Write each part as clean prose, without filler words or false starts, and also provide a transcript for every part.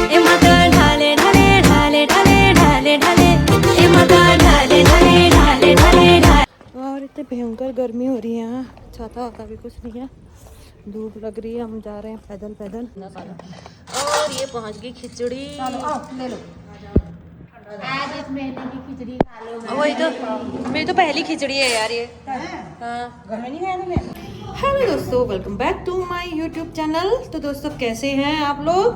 ए माता ढाले ढाले ढाले ढाले ढाले ढाले, ए माता ढाले ढाले ढाले ढाले ढाले। और इतनी भयंकर गर्मी हो रही है यहाँ, छाता होता भी कुछ नहीं है, धूप लग रही है। हम जा रहे हैं पैदल पैदल। और ये पहुँच गई खिचड़ी, ले लो। आज इस महीने की खिचड़ी खा लो। वही तो, मेरी तो पहली खिचड़ी है यार ये। हाँ, घर में नहीं खाया तुमने? हेलो दोस्तों, welcome back to my YouTube channel. तो दोस्तों कैसे हैं आप लोग?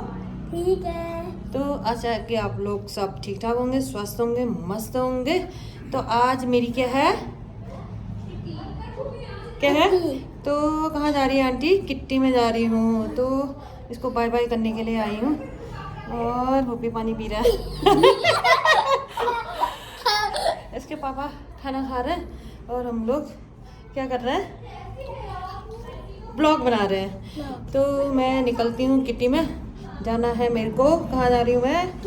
ठीक है। तो आशा है कि आप लोग सब ठीक ठाक होंगे, स्वस्थ होंगे, मस्त होंगे। तो आज मेरी क्या है, क्या है? तो कहाँ जा रही है आंटी? किट्टी में जा रही हूँ। तो इसको बाय बाय करने के लिए आई हूँ। और भूपी पानी पी रहा है। इसके पापा खाना खा रहे हैं और हम लोग क्या कर रहे हैं, ब्लॉग बना रहे हैं। तो मैं निकलती हूँ किट्टी में, जाना है मेरे को। कहाँ जा रही हूँ मैं?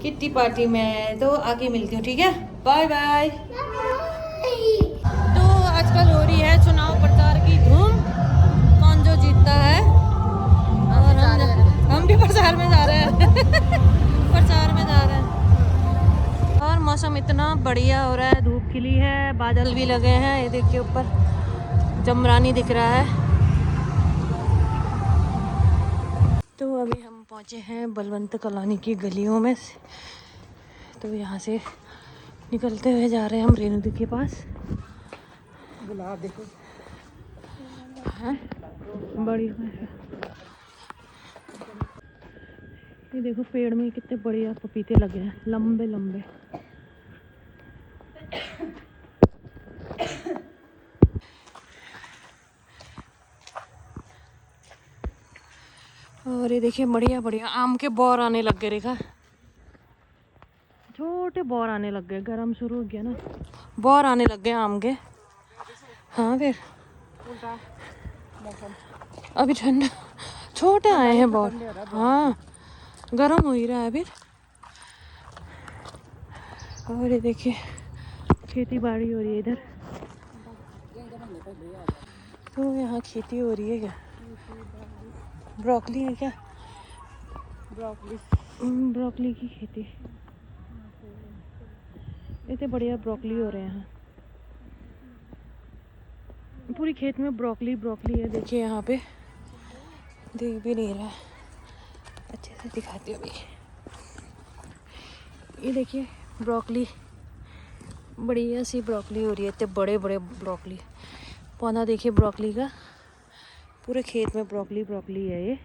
किट्टी पार्टी में। तो आगे मिलती हूँ, ठीक है? Bye bye. तो आजकल हो रही है चुनाव प्रचार की धूम, कौन जो जीतता है। और हम भी प्रचार में जा रहे हैं। प्रचार में जा रहे हैं। और मौसम इतना बढ़िया हो रहा है, धूप खिली है, बादल भी लगे हैं। ये देखिए ऊपर जमरानी दिख रहा है। तो अभी हम पहुंचे हैं बलवंत कॉलोनी की गलियों में से। तो यहाँ से निकलते हुए जा रहे हैं हम रेणुदी के पास। गुलाब देखो, हाँ बड़ी है। ये देखो पेड़ में कितने बढ़िया पपीते लगे हैं, लंबे लंबे। और ये देखिए बढ़िया बढ़िया आम के बौर आने लग गए। देखा, छोटे बौर आने लग गए, गरम शुरू हो गया ना, बौर आने लग गए आम के। हाँ फिर अभी ठंडा, छोटे आए हैं बौर। हाँ गरम हो ही रहा है फिर। और ये देखिए खेती बाड़ी हो रही है इधर। तो यहाँ खेती हो रही है क्या? ब्रोकली है क्या? ब्रोकली की खेती। इतने बढ़िया ब्रोकली हो रहे हैं यहाँ, पूरी खेत में ब्रोकली ब्रोकली है। देखिए यहाँ पे, देख भी नहीं रहा है, अच्छे से दिखाती हूँ अभी। ये देखिए ब्रोकली, बढ़िया सी ब्रोकली हो रही है। इतने बड़े बड़े ब्रोकली, पौधा देखिए ब्रोकली का, पूरे खेत में ब्रोकली ब्रोकली है ये।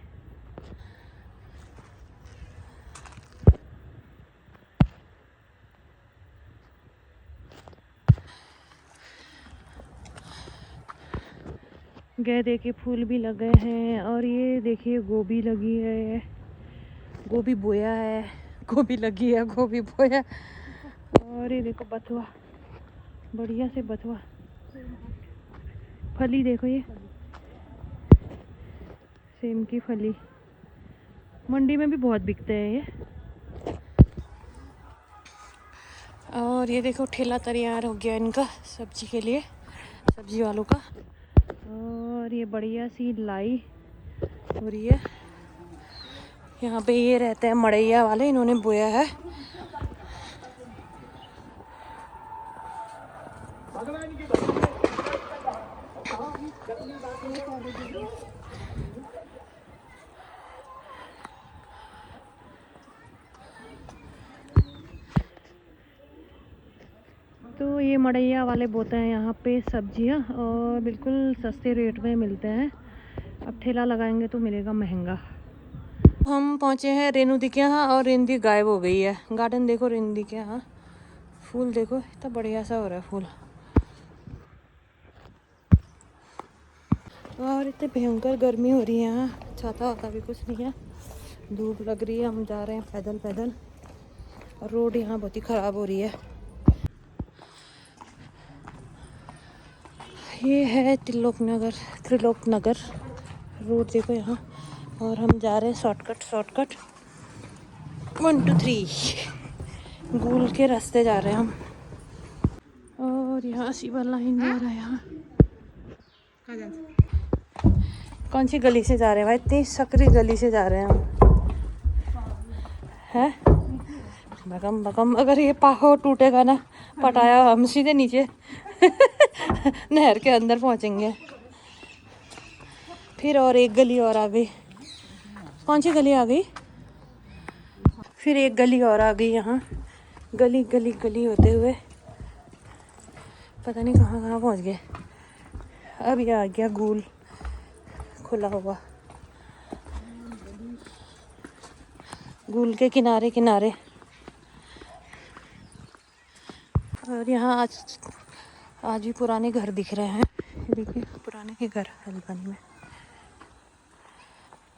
गेंदे के फूल भी लगे हैं। और ये देखिए गोभी लगी है, गोभी बोया है, गोभी लगी है, गोभी बोया। और ये देखो बथुआ, बढ़िया से बथुआ फली देखो, ये सेम की फली। मंडी में भी बहुत बिकते हैं ये। और ये देखो ठेला तैयार हो गया इनका सब्जी के लिए, सब्जी वालों का। और ये बढ़िया सी लाई हो रही है। यहाँ पे ये रहते हैं मड़ैया वाले, इन्होंने बोया है। तो ये मड़ैया वाले बोते हैं यहाँ पे सब्जियाँ, और बिल्कुल सस्ते रेट में मिलते हैं। अब ठेला लगाएंगे तो मिलेगा महंगा। हम पहुँचे हैं रेणुदी के यहाँ, और रेणुदी गायब हो गई है। गार्डन देखो रेणुदी के यहाँ, फूल देखो इतना बढ़िया सा हो रहा है फूल। और इतनी भयंकर गर्मी हो रही है यहाँ, छाता होता भी कुछ नहीं है, धूप लग रही है। हम जा रहे हैं पैदल पैदल, और रोड यहाँ बहुत ही ख़राब हो रही है। ये है त्रिलोक नगर रोड देखो यहाँ। और हम जा रहे हैं शॉर्टकट 1 2 3 गोल के रास्ते जा रहे हैं हम। और यहाँ सिवर लाइन जा रहा है यहाँ। कौन सी गली से जा रहे हैं भाई? इतनी सकरी गली से जा रहे हैं हम। है भगम भगम। अगर ये पाहो टूटेगा ना पटाया, हम सीधे नीचे नहर के अंदर पहुंचेंगे। फिर और एक गली और आ गई। कौन सी गली आ गई? फिर एक गली और आ गई यहाँ। गली गली गली होते हुए पता नहीं कहाँ कहाँ पहुँच गए। अब ये आ गया गूल खुला हुआ। गूल के किनारे किनारे। और यहाँ आज भी पुराने घर दिख रहे हैं। देखिए पुराने के घर हल्द्वानी में।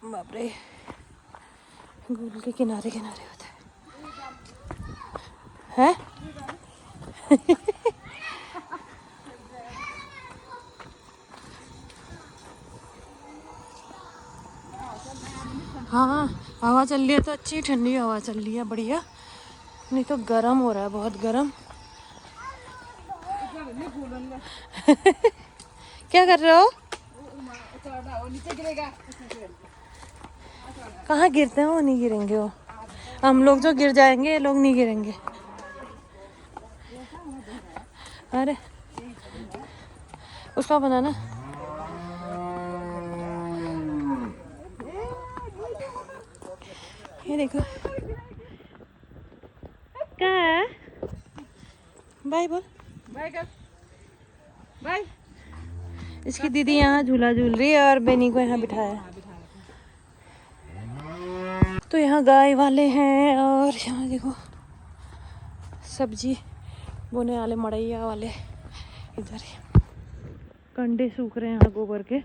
बाप रे, गूल के किनारे किनारे होता है। हाँ हवा चल रही है तो अच्छी ठंडी हवा चल रही है, बढ़िया। नहीं तो गर्म हो रहा है, बहुत गर्म। क्या कर रहे हो? कहाँ गिरते हैं? वो नहीं गिरेंगे, वो हम लोग जो गिर जाएंगे, ये लोग नहीं गिरेंगे। अरे उसका बनाना। ये देखो क्या है। बाय बोल। बाय कर बाय। इसकी दीदी यहाँ झूला झूल रही है और बेनी को यहाँ बिठाया। तो यहाँ गाय वाले हैं और यहाँ देखो सब्जी बोने वाले मड़ैया वाले इधर कंडे सूख रहे हैं यहाँ गोबर के।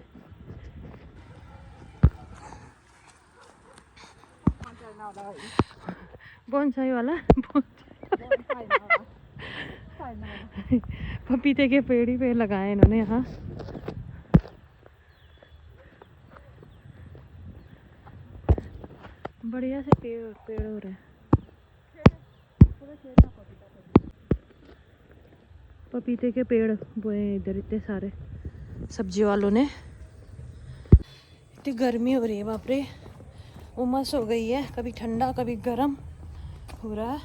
बोनसाई वाला पपीते के पेड़ ही पेड़ लगाए इन्होंने यहाँ। बढ़िया से पेड़ हो रहे हैं। पपीते के पेड़ बोए इधर इतने सारे सब्जी वालों ने। इतनी गर्मी हो रही है, बाप रे, उमस हो गई है। कभी ठंडा कभी गर्म हो रहा है।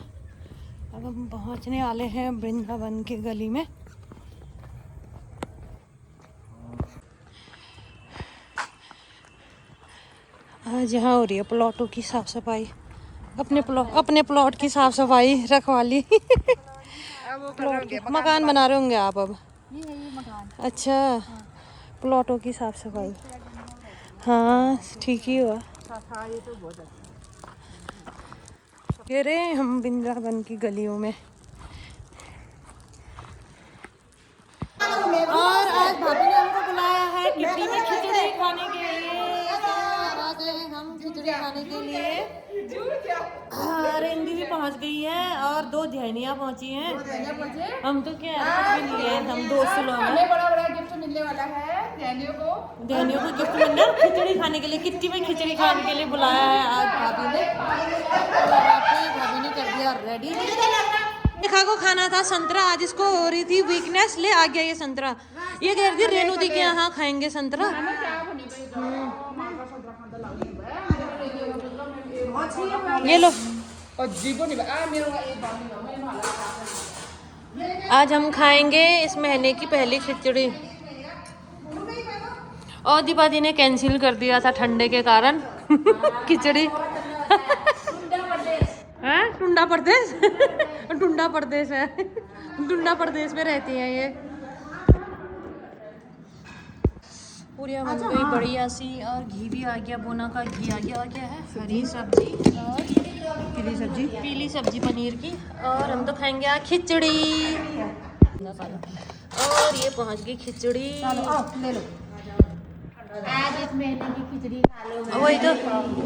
अब हम पहुंचने वाले हैं वृंदावन के गली में। आज यहाँ हो रही है प्लॉटों की साफ सफाई। अपने प्लॉट की साफ सफाई रखवाली। मकान बना रहे होंगे आप अब? अच्छा, प्लॉटों की साफ सफाई। हाँ ठीक ही हुआ। ये रहे हम वृंदावन की गलियों में। और आज भाभी ने हमको बुलाया है किट्टी में खिचड़ी खाने के लिए। आ गए हम खिचड़ी खाने के लिए। रेंदी भी पहुंच गई है और 2 ध्यानियाँ पहुंची हैं। हम तो क्या कुछ भी नहीं है, हम दोस्त लोग हैं। बड़ा गिफ्ट मिलने वाला है ध्यानियों को गिफ्ट मिलना खिचड़ी खाने के लिए। किट्टी में खिचड़ी खाने के लिए बुलाया है आज भाभी ने। भाभी ने कर दिया रेडी। रेखा को खाना था संतरा, आज इसको हो रही थी वीकनेस, ले आ गया ये संतरा। ये कह रही थी रेनू दी के यहाँ खाएंगे संतरा। ये लो, आज हम खाएंगे इस महीने की पहली खिचड़ी। और दीपादी ने कैंसिल कर दिया था ठंडे के कारण खिचड़ी। है टुंडा प्रदेश टुंडा प्रदेश है। टुंडा प्रदेश में रहती है ये। पूरियाँ बन गई बढ़िया सी और घी भी आ गया, बोना का घी आ गया। और क्या है? हरी सब्जी और पीली सब्जी पनीर की। और हम तो खाएंगे आज खिचड़ी। और ये पहुंच गई खिचड़ी। ले लो आज इस महीने की खिचड़ी खा लो। वही तो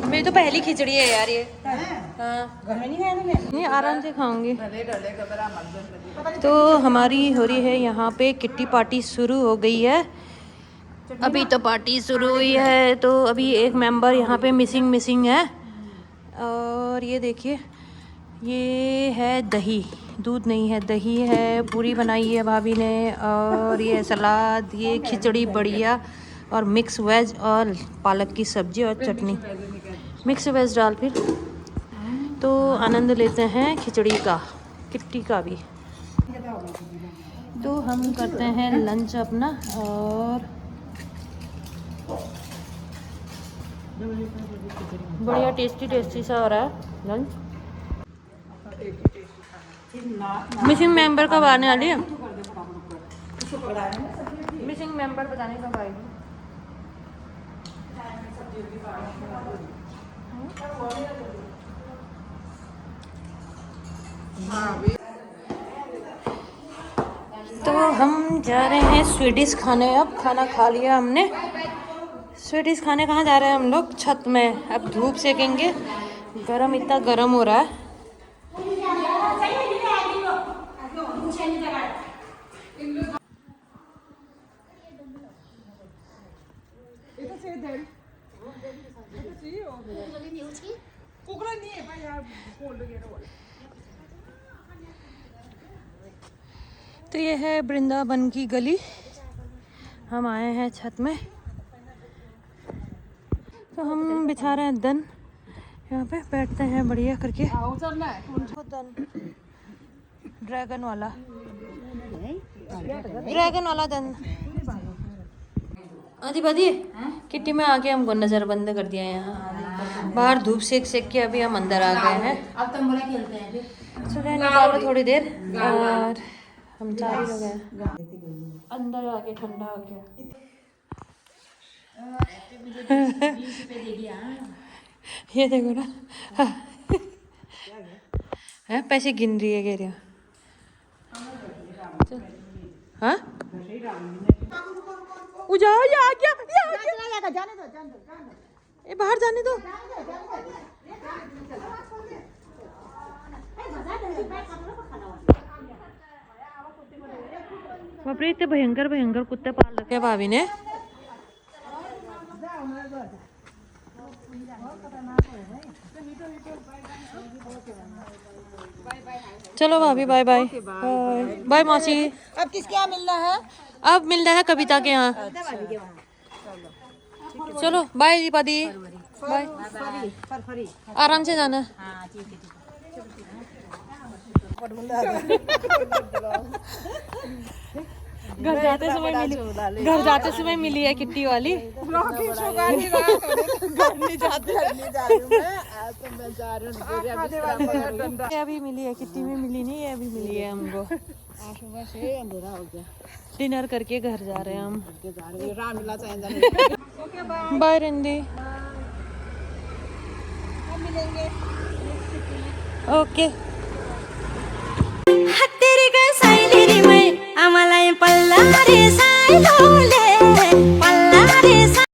मेरी तो पहली खिचड़ी है यार ये। हाँ घर में नहीं खाएंगे, नहीं आराम से खाऊंगी। तो हमारी हो रही है यहाँ पे किट्टी पार्टी शुरू हो गई है। अभी तो पार्टी शुरू हुई है। तो अभी एक मेंबर यहाँ पे मिसिंग है। और ये देखिए ये है दही, दूध नहीं है दही है। पूरी बनाई है भाभी ने। और ये सलाद, ये खिचड़ी बढ़िया और मिक्स वेज और पालक की सब्जी और चटनी। मिक्स वेज डाल फिर तो आनंद लेते हैं खिचड़ी का, किट्टी का भी। तो हम करते हैं लंच अपना, और बढ़िया टेस्टी टेस्टी सा हो रहा है लंच। मिसिंग मेंबर कब आने वाली है? मिसिंग मेंबर बताने कब आएगी? तो हम जा रहे हैं स्वीडिश खाने। अब खाना खा लिया हमने। स्वीडिश खाने कहाँ जा रहे हैं हम लोग? छत में। अब धूप सेकेंगे, गरम इतना गरम हो रहा है। तो ये है वृंदावन की गली। हम आए हैं छत में, तो हम बिछा रहे हैं दन। यहाँ पे बैठते हैं बढ़िया करके। दन ड्रैगन वाला दन। आदि बादी किट्टी में आके हमको नजर बंद कर दिया। यहाँ बाहर धूप सेक सेक के अभी हम अंदर आ गए हैं। अब तंबोला खेलते हैं। चलो निकालो थोड़ी देर, और हम चार लोग हैं अंदर आके, ठंडा हो गया। ये देखो ना, है पैसे गिन रही है, कह रही है। हाँ जाओ, ये आ गया, ये बाहर जाने दो। बाप रे, इतने भयंकर भयंकर कुत्ते पाल रखे हैं भाभी ने। चलो भाभी, बाय बाय। बाय मौसी। अब किसके यहाँ मिलना है? अब मिलना है कविता के यहाँ। चलो बाय दीपादी, बाय। आराम से जाना। घर जाते समय मिली है किट्टी वाली। अभी मिली है, किट्टी में मिली नहीं है, अभी मिली है हमको। सुबह से अंधेरा हो गया, डिनर करके घर जा रहे हैं हम। रामलीला चाहिए। बाय रिंदी, मिलेंगे। ओके। हत्तेरी ग सायली रे मै आम्हाला पल्ला रे सायलोले